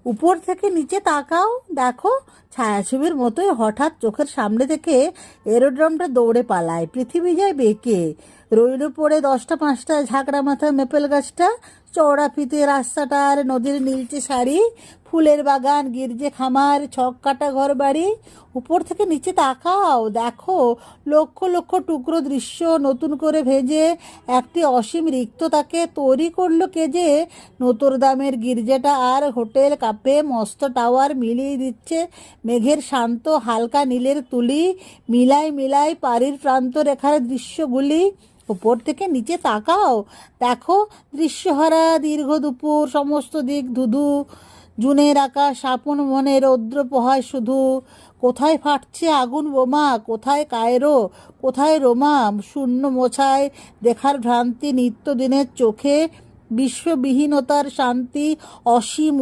উপর থেকে নিচে তাকাও, দেখো ছায়াছবির মতোই হঠাৎ চোখের সামনে থেকে এরোড্রমটা দৌড়ে পালায়। পৃথিবী যায় বেঁকে, রইল পড়ে 10টা 5টায় ঝাঁকড়া মাথা মেপেল গাছটা, চওড়া ফিতে রাস্তাটা আর নদীর নীলচে শাড়ি, ফুলের বাগান, গির্জে খামার, ছক কাটা ঘর বাড়ি। উপর থেকে নিচে তাকাও, দেখো লক্ষ লক্ষ টুকরো দৃশ্য নতুন করে ভেজে একটি অসীম রিক্ততাকে তৈরি করলো কে যে। নতুন দামের গির্জাটা আর হোটেল কাপে মস্ত টাওয়ার মিলিয়ে দিচ্ছে মেঘের শান্ত হালকা নীলের তুলি, মিলাই মিলাই পাড়ির প্রান্ত রেখার দৃশ্যগুলি। উপর থেকে নিচে তাকাও, দেখো দৃশ্যহারা দীর্ঘ দুপুর, সমস্ত দিক ধুধু, জুনের আকাশ আপন মনে রৌদ্র পোহায় শুধু। কোথায় ফাটছে আগুন বোমা, কোথায় কায়রো, কোথায় রোমা, শূন্য মোছায় দেখার ভ্রান্তি নিত্যদিনের চোখে, বিশ্ববিহীনতার শান্তি অসীম